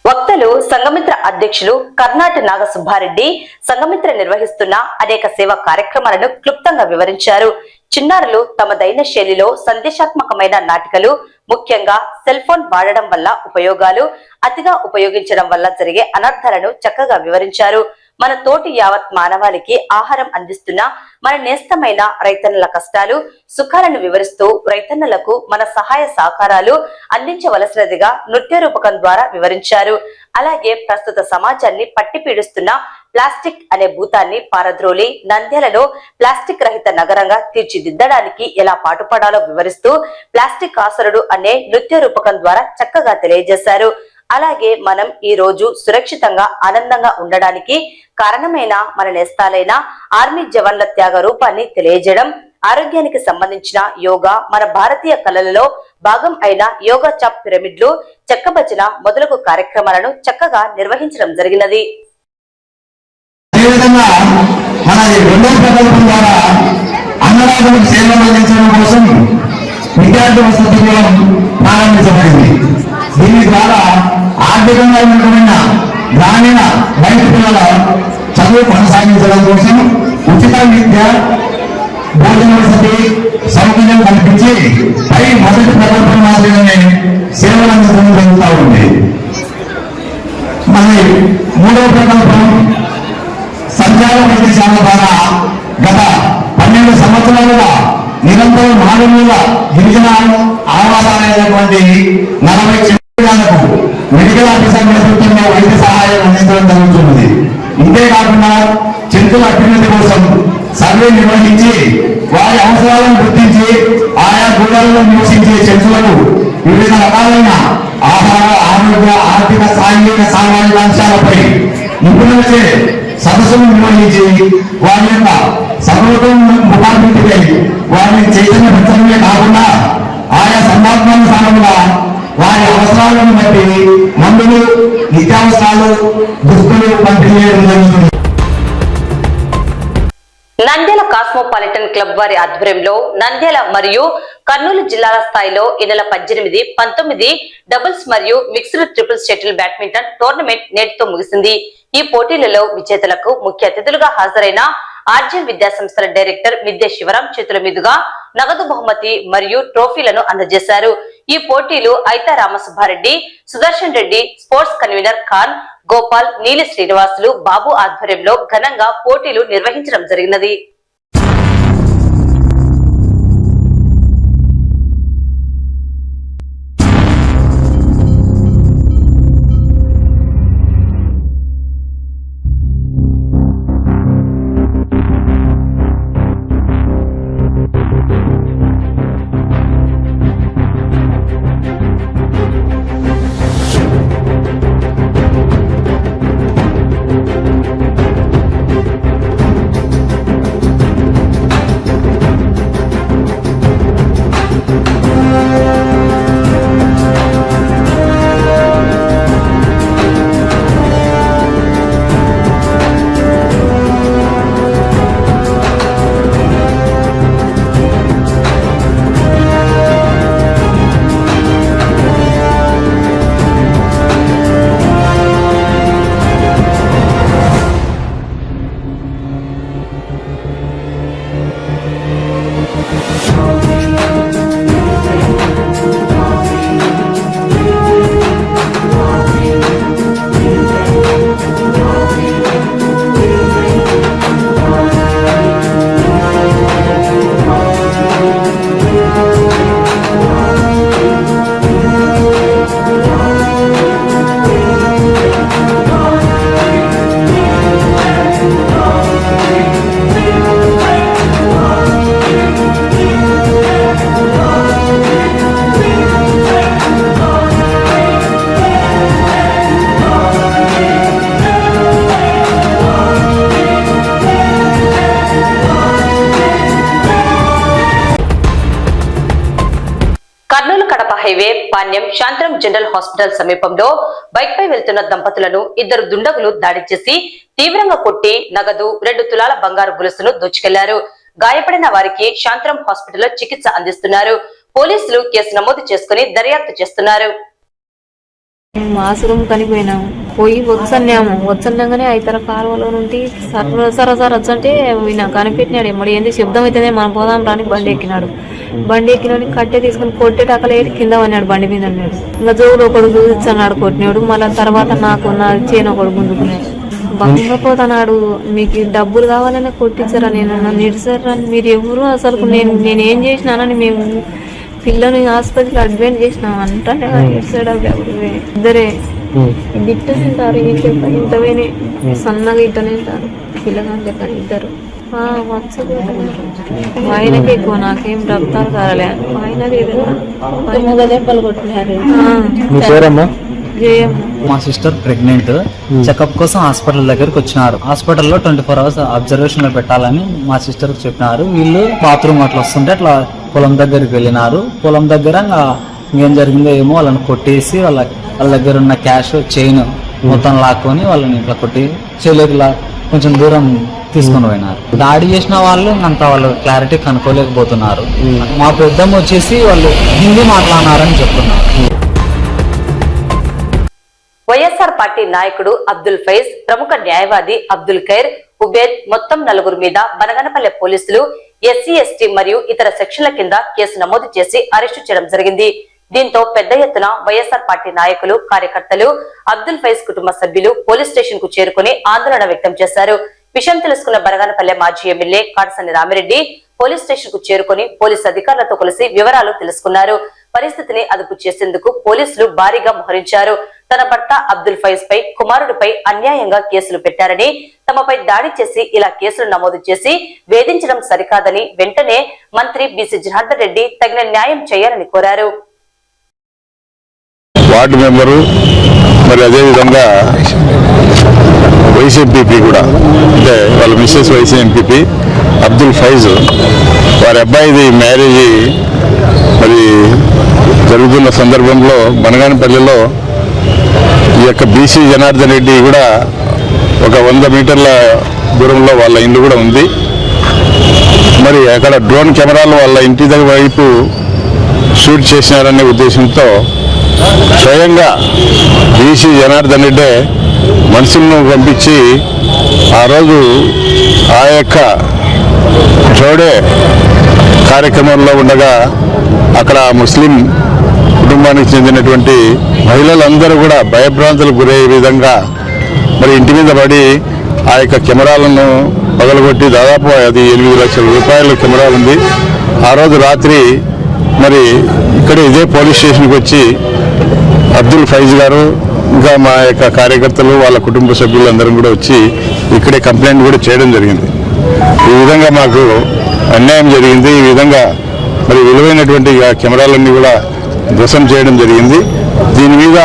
వక్తలు సంఘమిత్ర అధ్యక్షులు కర్ణాటి నాగసుబ్బారెడ్డి సంఘమిత్ర నిర్వహిస్తున్న అనేక సేవా కార్యక్రమాలను క్లుప్తంగా వివరించారు. చిన్నారులు తమదైన శైలిలో సందేశాత్మకమైన నాటికలు, ముఖ్యంగా సెల్ ఫోన్ వాడడం వల్ల ఉపయోగాలు, అతిగా ఉపయోగించడం వల్ల జరిగే అనర్థాలను చక్కగా వివరించారు. మన తోటి యావత్ మానవాళికి ఆహారం అందిస్తున్న మన నేస్తమైన రైతన్నల కష్టాలు, సుఖాలను వివరిస్తూ రైతన్నలకు మన సహాయ సహకారాలు అందించవలసినదిగా నృత్య రూపకం ద్వారా వివరించారు. అలాగే ప్రస్తుత సమాజాన్ని పట్టి పీడిస్తున్న ప్లాస్టిక్ అనే భూతాన్ని పారద్రోలి నంద్యాలలో ప్లాస్టిక్ రహిత నగరంగా తీర్చిదిద్దడానికి ఎలా పాటుపడాలో వివరిస్తూ ప్లాస్టిక్ ఆసరుడు అనే నృత్య రూపకం ద్వారా చక్కగా తెలియజేశారు. అలాగే మనం ఈ రోజు సురక్షితంగా ఆనందంగా ఉండడానికి కారణమైన మన నేస్తాలైన ఆర్మీ జవాన్ల త్యాగ రూపాన్ని తెలియజేయడం, ఆరోగ్యానికి సంబంధించిన యోగా, మన భారతీయ కళలలో భాగం అయిన యోగా చాప్ పిరమిడ్లు, చెక్కభజన మొదలగు కార్యక్రమాలను చక్కగా నిర్వహించడం జరిగినది. అదేవిధంగా మన రెండో ప్రకల్పం ద్వారా అన్నదాతలకు సేవలు అందించడం కోసం విద్యార్థి వసతి గృహం ప్రారంభించబడింది. దీని ద్వారా ఆర్థికంగా ఉన్నటువంటి గ్రామీణ రైతు పిల్లల చదువు కొనసాగించడం కోసం ఉచిత విద్య, భోజన వసతి సౌకర్యం కల్పించి పై మొదటి ప్రకల్పన మాదిరిగానే సేవలు అందించడం జరుగుతూ ఉంది. మరి మూడవ ప్రకల్పం సంచార వైద్యశాల ద్వారా గత 12 సంవత్సరాలుగా నిరంతరం మానవీయ గిరిజన ఆవాసాలైనటువంటి 40 క్షేత్రాలకు మెడికల్ ఆఫీసర్ నేతృత్వంలో వైద్య సహాయం అందించడం జరుగుతున్నది. ఇంతేకాకుండా చెంచుల అభ్యున్నతి కోసం సర్వే నిర్వహించి వారి అవసరాలను గుర్తించి ఆయా గూడాలలో నివసించే చెంచులకు వివిధ రకాలైన ఆహార, ఆరోగ్య, ఆర్థిక, సాంఘిక, సామాజిక అంశాలపై నిపుణులచే సదస్సులు నిర్వహించి వారి యొక్క సర్వోత్తమ ముఖాభివృద్ధిపై వారిని చైతన్యపరచడమే కాకుండా ఆయా సందర్భానుసారంగా వారి అవసరాలను బట్టి మందులు, నిత్యావసరాలు, దుస్తులు పంపిణీ చేయడం జరుగుతుంది. నంద్యాల కాస్మోపాలిటన్ క్లబ్ వారి ఆధ్వర్యంలో నంద్యాల మరియు కర్నూలు జిల్లాల స్థాయిలో ఈ నెల 18, 19 డబుల్స్ మరియు mixed triples shuttle badminton tournament నేటితో ముగిసింది. ఈ పోటీలలో విజేతలకు ముఖ్య అతిథులుగా హాజరైన ఆర్జీఎం విద్యాసంస్థల డైరెక్టర్ మిద్దె శివరాం చేతుల మీదుగా నగదు బహుమతి మరియు ట్రోఫీలను అందజేశారు. ఈ పోటీలు ఐతా రామసుబ్బారెడ్డి, సుదర్శన్ రెడ్డి, స్పోర్ట్స్ కన్వీనర్ ఖాన్, గోపాల్, నీలి శ్రీనివాసులు, బాబు ఆధ్వర్యంలో ఘనంగా పోటీలు నిర్వహించడం జరిగినది. Highway Panyam Shantaram general hospital సమీపంలో బైక్ పై వెళ్తున్న దంపతులను ఇద్దరు దుండగులు దాడి చేసి తీవ్రంగా కొట్టి నగదు 2 తులాల బంగారు గొలుసును దోచుకెళ్లారు. గాయపడిన వారికి శాంతరం హాస్పిటల్లో చికిత్స అందిస్తున్నారు. పోలీసులు కేసు నమోదు చేసుకుని దర్యాప్తు చేస్తున్నారు. ఆశ్రమం కనిపోయినాము, పోయి వచ్చన్నాగానే అయితర కాలువలో నుండి సరసర వచ్చంటే ఈయన కనిపెట్టినాడు. ఎమ్మడి ఏంది శబ్దం అయితేనే మనం పోదాం రాని బండి ఎక్కినాడు. బండి ఎక్కినోని కట్టె తీసుకుని కొట్టేటక్కలే కింద పడినాడు, బండి మీద అన్నాడు. ఇంకా జోడు ఒకడు చూపించన్నాడు కొట్టినాడు. మళ్ళీ తర్వాత నాకు నా చేను ఒకడు గుంజుకున్నాడు. బంగపోతున్నాడు, మీకు డబ్బులు కావాలని కొట్టించారా, నేను నిడిసారా, మీరు ఎవరు అసలు నేనేం చేసినానని మేము పిల్లని హాస్పిటల్ అడ్మిట్ చేసినాం అంటే ఇద్దరే గిట్ట తింటారు, ఇంతవేనే సన్నగా ఇట్ట తింటారు పిల్లగాని లెక్క ఇద్దరు. ఆయనకి ఎక్కువ, నాకేం రక్తాలు కారలే, ఆయనది దెబ్బలు కొట్టినారు. మా సిస్టర్ ప్రెగ్నెంట్, చెకప్ కోసం హాస్పిటల్ దగ్గరకు వచ్చినారు. హాస్పిటల్లో 24 hours అబ్జర్వేషన్ లో పెట్టాలని మా సిస్టర్ చెప్పినారు. వీళ్ళు బాత్రూమ్ అట్లా వస్తుంటే అట్లా పొలం దగ్గరికి వెళ్ళినారు. పొలం దగ్గర ఏం జరిగిందో ఏమో వాళ్ళని కొట్టేసి వాళ్ళ దగ్గర ఉన్న క్యాష్ చైన్ మొత్తం లాక్కొని వాళ్ళని ఇట్లా కొట్టి చేయలేక కొంచెం దూరం తీసుకొని పోయినారు. దాడి చేసిన వాళ్ళు అంత వాళ్ళు క్లారిటీ కనుక్కోలేకపోతున్నారు. మా పెద్దమ్మ వచ్చేసి వాళ్ళు హిందీ మాట్లాడినారని చెప్తున్నారు. వైఎస్ఆర్ పార్టీ నాయకుడు అబ్దుల్ ఫైజ్, ప్రముఖ న్యాయవాది అబ్దుల్ ఖైర్, కుబేర్ మొత్తం 4 మీద బనగనపల్లె పోలీసులు ఎస్సీ ఎస్టీ మరియు ఇతర సెక్షన్ల కింద కేసు నమోదు చేసి అరెస్టు చేయడం జరిగింది. దీంతో పెద్ద ఎత్తున వైఎస్ఆర్ పార్టీ నాయకులు, కార్యకర్తలు, అబ్దుల్ ఫైజ్ కుటుంబ సభ్యులు పోలీస్ స్టేషన్ కు చేరుకుని ఆందోళన వ్యక్తం చేశారు. విషయం తెలుసుకున్న బనగానపల్లె మాజీ ఎమ్మెల్యే కాడసని రామిరెడ్డి పోలీస్ స్టేషన్ కు చేరుకుని పోలీసు అధికారులతో కలిసి వివరాలు తెలుసుకున్నారు. పరిస్థితిని అదుపు చేసేందుకు పోలీసులు భారీగా మోహరించారు. తన భర్త అబ్దుల్ ఫైజ్ పై కుమారుడిపై అన్యాయంగా కేసులు పెట్టారని, తమపై దాడి చేసి ఇలా కేసులు నమోదు చేసి వేధించడం సరికాదని వెంటనే మంత్రి బీసీ జనార్దన్ రెడ్డి తగిన న్యాయం చేయాలని కోరారు. వార్డు మెంబరు మరి అదేవిధంగా వైస్ ఎంపీపీ కూడా, అంటే వాళ్ళ Mrs vice MPP Abdul Faiz వారి అబ్బాయిది మ్యారేజ్ మరి జరుగుతున్న సందర్భంలో బనగానపల్లిలో ఈ యొక్క బీసీ జనార్దన్ రెడ్డి కూడా ఒక 100 మీటర్ల దూరంలో వాళ్ళ ఇల్లు కూడా ఉంది. మరి అక్కడ డ్రోన్ కెమెరాలు వాళ్ళ ఇంటి దగ్గర వైపు షూట్ చేసినారనే ఉద్దేశంతో స్వయంగా బీసీ జనార్దన్ రెడ్డి మనుషులను పంపించి ఆ రోజు ఆ యొక్క జోడే కార్యక్రమంలో ఉండగా అక్కడ ముస్లిం కుటుంబానికి చెందినటువంటి మహిళలందరూ కూడా భయభ్రాంతులకు గురయ్యే విధంగా మరి ఇంటి మీద పడి ఆ యొక్క కెమెరాలను పగలగొట్టి దాదాపు అది 8 లక్షల రూపాయల కెమెరా ఉంది. ఆ రోజు రాత్రి మరి ఇక్కడ ఇదే పోలీస్ స్టేషన్కి వచ్చి అబ్దుల్ ఫైజ్ గారు ఇంకా మా యొక్క కార్యకర్తలు వాళ్ళ కుటుంబ సభ్యులందరం కూడా వచ్చి ఇక్కడే కంప్లైంట్ కూడా చేయడం జరిగింది. ఈ విధంగా మాకు అన్యాయం జరిగింది. ఈ విధంగా మరి విలువైనటువంటి కెమెరాలన్నీ కూడా ధ్వంసం చేయడం జరిగింది. దీని మీద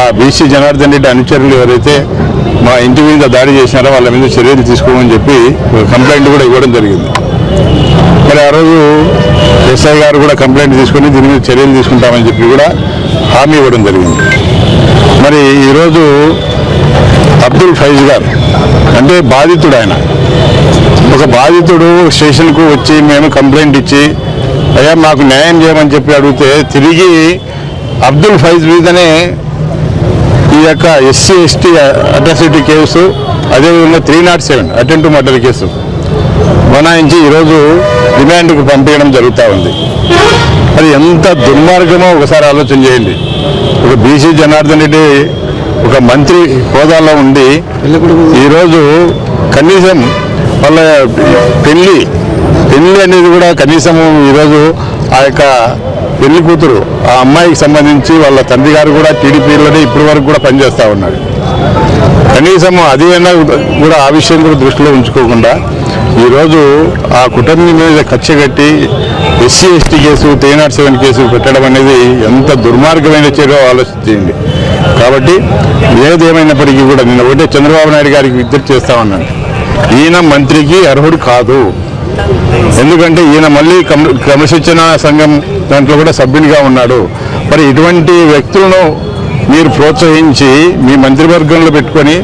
ఆ బీసీ జనార్దన్ రెడ్డి అనుచరులు ఎవరైతే మా ఇంటి మీద దాడి చేసినారో వాళ్ళ మీద చర్యలు తీసుకోమని చెప్పి కంప్లైంట్ కూడా ఇవ్వడం జరిగింది. మరి ఆ రోజు ఎస్ఐ గారు కూడా కంప్లైంట్ తీసుకొని దీని మీద చర్యలు తీసుకుంటామని చెప్పి కూడా హామీ ఇవ్వడం జరిగింది. మరి ఈరోజు అబ్దుల్ ఫైజ్ గారు అంటే బాధితుడు, ఆయన ఒక బాధితుడు స్టేషన్కు వచ్చి మేము కంప్లైంట్ ఇచ్చి అయ్యా మాకు న్యాయం చేయమని చెప్పి అడిగితే తిరిగి అబ్దుల్ ఫైజ్ మీదనే ఈ యొక్క ఎస్సీ ఎస్టీ అట్రాసిటీ కేసు, అదేవిధంగా 307 అటెంప్ట్ టు మర్డర్ కేసు బనాయించి ఈరోజు రిమాండ్కు పంపించడం జరుగుతూ ఉంది. అది ఎంత దుర్మార్గమో ఒకసారి ఆలోచన చేయండి. ఒక బీసీ జనార్దన్ రెడ్డి ఒక మంత్రి హోదాలో ఉండి ఈరోజు కనీసం వాళ్ళ పెళ్ళి అనేది కూడా కనీసము ఈరోజు ఆ యొక్క పెళ్లి కూతురు ఆ అమ్మాయికి సంబంధించి వాళ్ళ తండ్రి గారు కూడా టీడీపీలోనే ఇప్పటి వరకు కూడా పనిచేస్తూ ఉన్నాడు. కనీసం అదేనా కూడా ఆ విషయం కూడా దృష్టిలో ఉంచుకోకుండా ఈరోజు ఆ కుటుంబం మీద కక్ష కట్టి ఎస్సీ ఎస్టీ కేసు 307 కేసు పెట్టడం అనేది ఎంత దుర్మార్గమైన చర్య ఆలోచించండి. కాబట్టి ఏదేమైనప్పటికీ కూడా నిన్న ఒకటే చంద్రబాబు నాయుడు గారికి విజ్ఞప్తి చేస్తా ఉన్నాను, ఈయన మంత్రికి అర్హుడు కాదు. ఎందుకంటే ఈయన మళ్ళీ క్రమశిక్షణ సంఘం దాంట్లో కూడా సభ్యునిగా ఉన్నాడు. మరి ఇటువంటి వ్యక్తులను మీరు ప్రోత్సహించి మీ మంత్రివర్గంలో పెట్టుకొని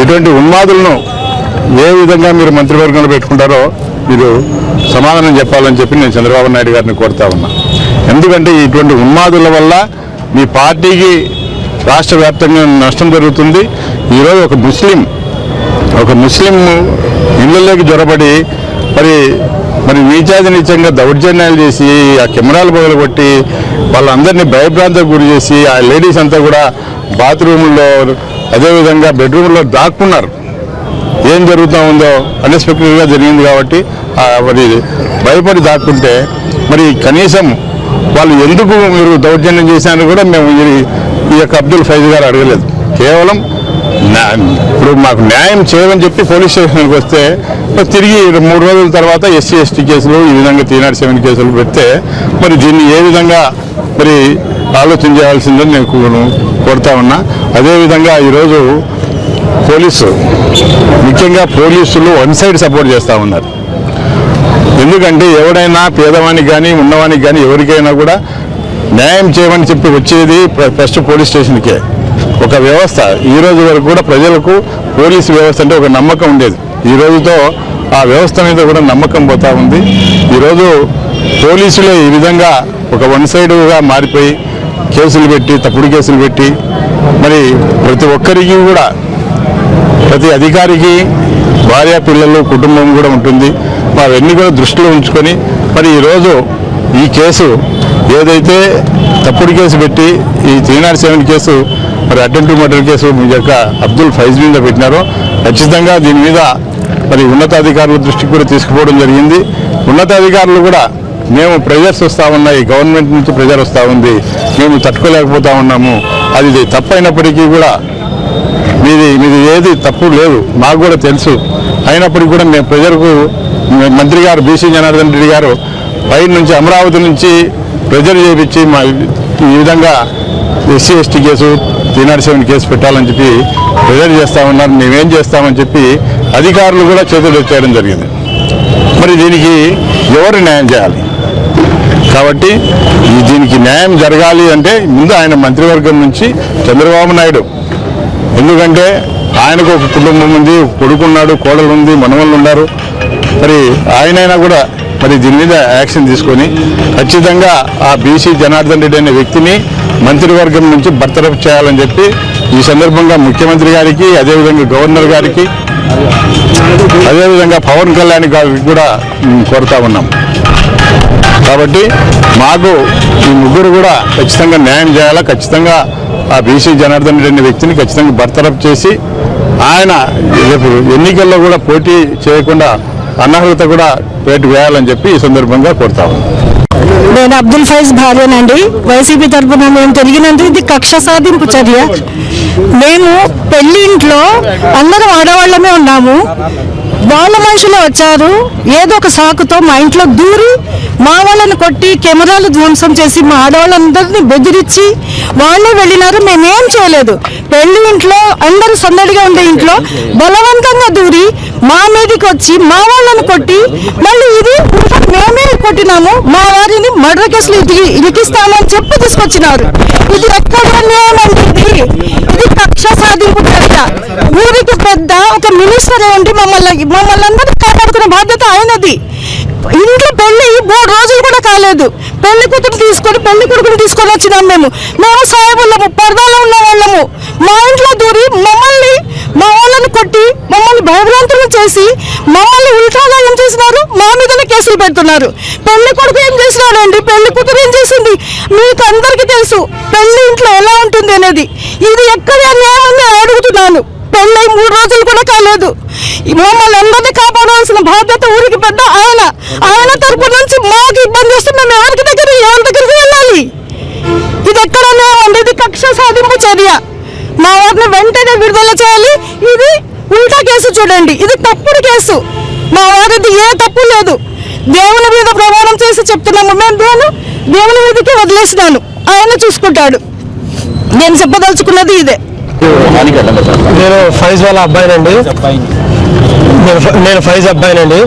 ఇటువంటి ఉన్మాదులను ఏ విధంగా మీరు మంత్రివర్గంలో పెట్టుకుంటారో మీరు సమాధానం చెప్పాలని చెప్పి నేను చంద్రబాబు నాయుడు గారిని కోరుతా ఉన్నా. ఎందుకంటే ఇటువంటి ఉన్మాదుల వల్ల మీ పార్టీకి రాష్ట్ర వ్యాప్తంగా నష్టం జరుగుతుంది. ఈరోజు ఒక ముస్లిం ఇళ్లలోకి జొరబడి మరి నీచాదినీచంగా దౌర్జన్యాలు చేసి ఆ కెమెరాలు పగలగొట్టి వాళ్ళందరినీ భయభ్రాంతకు గురి చేసి ఆ లేడీస్ అంతా కూడా బాత్రూముల్లో అదేవిధంగా బెడ్రూమ్లో దాక్కున్నారు. ఏం జరుగుతూ ఉందో అన్ఎక్స్పెక్టెడ్గా జరిగింది కాబట్టి మరి భయపడి దాక్కుంటే మరి కనీసం వాళ్ళు ఎందుకు మీరు దౌర్జన్యం చేశారని కూడా మేము ఈ యొక్క అబ్దుల్ ఫైజ్ గారు అడగలేదు. కేవలం ఇప్పుడు మాకు న్యాయం చేయమని చెప్పి పోలీస్ స్టేషన్కి వస్తే తిరిగి 3 రోజుల తర్వాత ఎస్సీ ఎస్టీ కేసులు ఈ విధంగా 307 కేసులు పెడితే మరి దీన్ని ఏ విధంగా మరి ఆలోచన చేయాల్సిందని నేను కోరుతా ఉన్నా. అదేవిధంగా ఈరోజు ముఖ్యంగా పోలీసులు వన్ సైడ్ సపోర్ట్ చేస్తూ ఉన్నారు. ఎందుకంటే ఎవడైనా పేదవానికి కానీ ఉన్నవానికి కానీ ఎవరికైనా కూడా న్యాయం చేయమని చెప్పి వచ్చేది ఫస్ట్ పోలీస్ స్టేషన్కే. ఒక వ్యవస్థ ఈ రోజు వరకు కూడా ప్రజలకు పోలీసు వ్యవస్థ అంటే ఒక నమ్మకం ఉండేది. ఈ రోజుతో ఆ వ్యవస్థ మీద కూడా నమ్మకం పోతా ఉంది. ఈరోజు పోలీసులే ఈ విధంగా ఒక వన్ సైడ్గా మారిపోయి కేసులు పెట్టి తప్పుడు కేసులు పెట్టి మరి ప్రతి ఒక్కరికి కూడా ప్రతి అధికారికి భార్య పిల్లలు కుటుంబం కూడా ఉంటుంది. అవన్నీ కూడా దృష్టిలో ఉంచుకొని మరి ఈరోజు ఈ కేసు ఏదైతే తప్పుడు కేసు పెట్టి ఈ 307 కేసు మరి అటెంప్ట్ మర్డర్ కేసు మీ యొక్క అబ్దుల్ ఫైజ్ మీద పెట్టినారో ఖచ్చితంగా దీని మీద మరి ఉన్నతాధికారుల దృష్టికి కూడా తీసుకుపోవడం జరిగింది. ఉన్నతాధికారులు కూడా మేము ప్రెజర్స్ వస్తూ ఉన్నాయి, గవర్నమెంట్ నుంచి ప్రెజర్ వస్తూ ఉంది, మేము తట్టుకోలేకపోతా ఉన్నాము, అది తప్పైనప్పటికీ కూడా మీది ఏది తప్పు లేదు మాకు కూడా తెలుసు, అయినప్పటికీ కూడా మేము ప్రెజర్కు మంత్రి గారు బీసీ జనార్దన్ రెడ్డి గారు పై నుంచి అమరావతి నుంచి ప్రెజర్ చేయించి మా ఈ విధంగా ఎస్సీ ఎస్టీ కేసు 307 కేసు పెట్టాలని చెప్పి ప్రెజర్ చేస్తూ ఉన్నారు. మేమేం చేస్తామని చెప్పి అధికారులు కూడా చేతులు చేయడం జరిగింది. మరి దీనికి ఎవరు న్యాయం చేయాలి? కాబట్టి దీనికి న్యాయం జరగాలి అంటే ముందు ఆయన మంత్రివర్గం నుంచి చంద్రబాబు నాయుడు, ఎందుకంటే ఆయనకు ఒక కుటుంబం ఉంది, కొడుకున్నాడు, కోడలు ఉంది, మనవళ్ళు ఉన్నారు. మరి ఆయనైనా కూడా మరి దీని మీద యాక్షన్ తీసుకొని ఖచ్చితంగా ఆ బీసీ జనార్దన్ రెడ్డి అనే వ్యక్తిని మంత్రివర్గం నుంచి బర్తరఫ్ చేయాలని చెప్పి ఈ సందర్భంగా ముఖ్యమంత్రి గారికి, అదేవిధంగా గవర్నర్ గారికి, అదేవిధంగా పవన్ కళ్యాణ్ గారికి కూడా కోరుతా ఉన్నాం. కాబట్టి మాకు ఈ ముగ్గురు కూడా ఖచ్చితంగా న్యాయం చేయాలా, ఖచ్చితంగా ఆ బీసీ జనార్దన్ రెడ్డి అనే వ్యక్తిని ఖచ్చితంగా బర్తరఫ్ చేసి ఆయన రేపు ఎన్నికల్లో కూడా పోటీ చేయకుండా అనర్హత కూడా పేటు వేయాలని చెప్పి ఈ సందర్భంగా కోరుతాము. నేను అబ్దుల్ ఫైజ్ భార్యనండి. వైసీపీ తరఫున మేము తెలియనందుకు ఇది కక్ష సాధింపు చర్య. మేము పెళ్లి ఇంట్లో అందరం ఆడవాళ్ళమే ఉన్నాము. వాళ్ళ మనుషులు వచ్చారు, ఏదో ఒక సాకుతో మా ఇంట్లో దూరి మా వాళ్ళని కొట్టి కెమెరాలు ధ్వంసం చేసి మా ఆడవాళ్ళందరినీ బెదిరించి వాళ్ళే వెళ్ళినారు. మేమేం చేయలేదు. పెళ్లి ఇంట్లో అందరూ సందడిగా ఉండే ఇంట్లో బలవంతంగా దూరి మా మీదకి వచ్చి మా వాళ్ళని కొట్టి మళ్ళీ ఇది మేమే కొట్టినాము, మా వారిని మర్డర్ కేసులు ఇరికిస్తామని చెప్పి తీసుకొచ్చినారు. ఇది ఎక్కడ న్యాయం అండి? ఇది కక్ష సాధింపు చర్య. ఊరికి పెద్ద ఒక మినిస్టర్ ఏంటి, మమ్మల్ని అందరూ కాపాడుకునే బాధ్యత ఆయనది. ఇంట్లో పెళ్లి 3 రోజులు కూడా కాలేదు, పెళ్లి కూతురు తీసుకొని పెళ్లి కొడుకుని తీసుకొని వచ్చినాం. మేము సాయబుల్లము, పరదాలో ఉన్న వాళ్ళము. మా ఇంట్లో దూరి మమ్మల్ని మా వాళ్ళని కొట్టి మమ్మల్ని భయభ్రాంతులు చేసి మమ్మల్ని ఉల్టాగా ఏం చేసినారు, మా మీదనే కేసులు పెడుతున్నారు. పెళ్లి కొడుకు ఏం చేసినాడండి, పెళ్లి కూతురు ఏం చేసింది మీకు అందరికీ తెలుసు. పెళ్లి ఇంట్లో ఎలా ఉంటుంది అనేది. ఇది ఎక్కడ న్యాయాన్ని అడుగుతున్నాను. పెళ్ళై 3 రోజులు కూడా కాలేదు. మమ్మల్ని అందరినీ కాపాడాల్సిన బాధ్యత ఊరికి పెద్ద ఆయన. ఆయన తరపు నుంచి మాకు ఇబ్బంది వస్తే మేము ఎవరి దగ్గరికి వెళ్ళాలి? ఇది ఎక్కడ న్యాయం? ఇది కక్ష సాధింపు చర్య. మా వారిని వెంటనే విడుదల చేయాలి. ఇది ఉల్టా కేసు చూడండి, ఇది తప్పుడు కేసు. మా వారిది ఏ తప్పు లేదు. దేవుని మీద ప్రమాణం చేసి చెప్తున్నాము, మేము దేవుని మీదకి వదిలేసినాను, ఆయన చూసుకుంటాడు. నేను చెప్పదలుచుకున్నది ఇదే. నేను ఫైజ్ వాళ్ళ అబ్బాయినండి. నేను ఫైజ్ అబ్బాయినండి.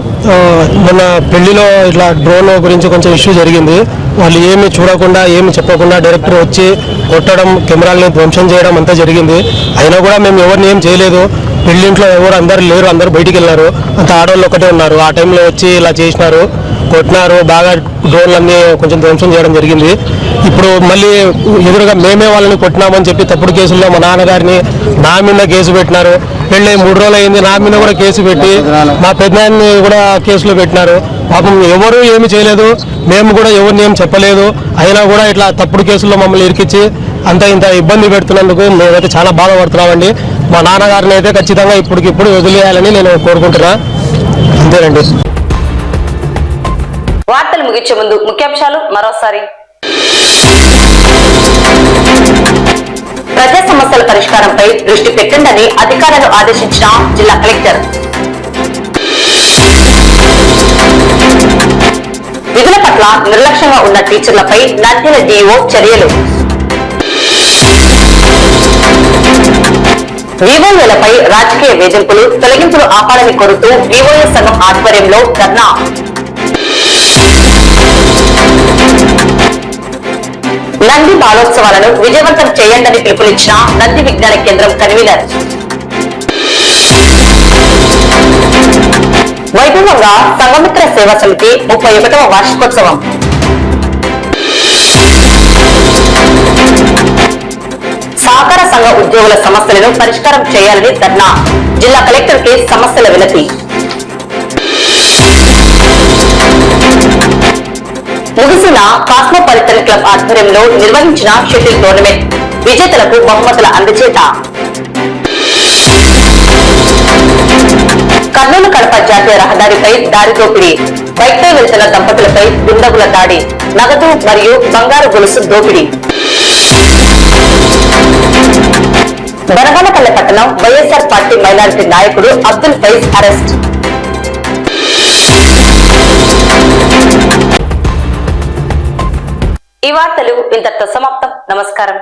మొన్న పెళ్లిలో ఇట్లా డ్రోన్ గురించి కొంచెం ఇష్యూ జరిగింది. వాళ్ళు ఏమి చూడకుండా ఏమి చెప్పకుండా డైరెక్టర్ వచ్చి కొట్టడం, కెమెరాలని ధ్వంసం చేయడం అంతా జరిగింది. అయినా కూడా మేము ఎవరిని ఏం చేయలేదు. పెళ్లింట్లో ఎవరు అందరు లేరు, అందరు బయటికి వెళ్ళారు, అంత ఆడవాళ్ళు ఒకటే ఉన్నారు. ఆ టైంలో వచ్చి ఇలా చేసినారు, కొట్టినారు, బాగా డ్రోన్లన్నీ కొంచెం ధ్వంసం చేయడం జరిగింది. ఇప్పుడు మళ్ళీ ఎదురుగా మేమే వాళ్ళని కొట్టినామని చెప్పి తప్పుడు కేసుల్లో మా నాన్నగారిని నా మీద కేసు పెట్టినారు. పెళ్ళి 3 రోజులు అయింది, నా మీద కూడా కేసు పెట్టి మా పెద్దనాన్ని కూడా కేసులో పెట్టినారు. పాపం ఎవరు ఏమి చేయలేదు, మేము కూడా ఎవరిని ఏం చెప్పలేదు. అయినా కూడా ఇట్లా తప్పుడు కేసుల్లో మమ్మల్ని ఇరికించి ఇంత ఇబ్బంది పెడుతున్నందుకు మేమైతే చాలా బాధపడుతున్నామండి. మా నాన్నగారిని అయితే ఖచ్చితంగా ఇప్పటికిప్పుడు వదిలేయాలని నేను కోరుకుంటున్నా. అంతేనండి. వార్తలు ముగించే ముందు ముఖ్యాంశాలు మరోసారి. ప్రజా సమస్యల పరిష్కారంపై దృష్టి పెట్టండి అధికారులను ఆదేశించిన జిల్లా కలెక్టర్. విధుల పట్ల నిర్లక్ష్యంగా ఉన్న టీచర్లపై నంద్యాల డీఓ చర్యలు. వివోఏలపై రాజకీయ వేధింపులు తొలగింపులు ఆపాలని కోరుతూ వివోఏ సంఘం ఆధ్వర్యంలో ధర్నా. నంది బాలోత్సవాలను విజయవంతం చేయండని పిలుపునిచ్చిన నంది విజ్ఞాన కేంద్రం కన్వీనర్. వైభవంగా సంఘమిత్ర సేవా సమితి 31వ వార్షికోత్సవం. సహకార సంఘ ఉద్యోగుల సమస్యలను పరిష్కారం చేయాలని ధర్నా. జిల్లా కలెక్టర్ కి సమస్యల వినతి. ముగిసిన కాస్మోపాలిటన్ క్లబ్ ఆధ్వర్యంలో నిర్వహించిన షటిల్ టోర్నమెంట్. విజేతలకు బహుమతుల అందజేత. కర్నూలు కడప జాతీయ రహదారిపై దారి దోపిడీ. బైక్పై వెళ్తున్న దంపతులపై దుండగుల దాడి. నగదు మరియు బంగారు గొలుసు దోపిడీ. బనగానపల్లె పట్టణం వైఎస్ఆర్ పార్టీ మైనారిటీ నాయకుడు అబ్దుల్ ఫైజ్ అరెస్ట్. ఈ వార్తలు ఇంతటితో సమాప్తం. నమస్కారం.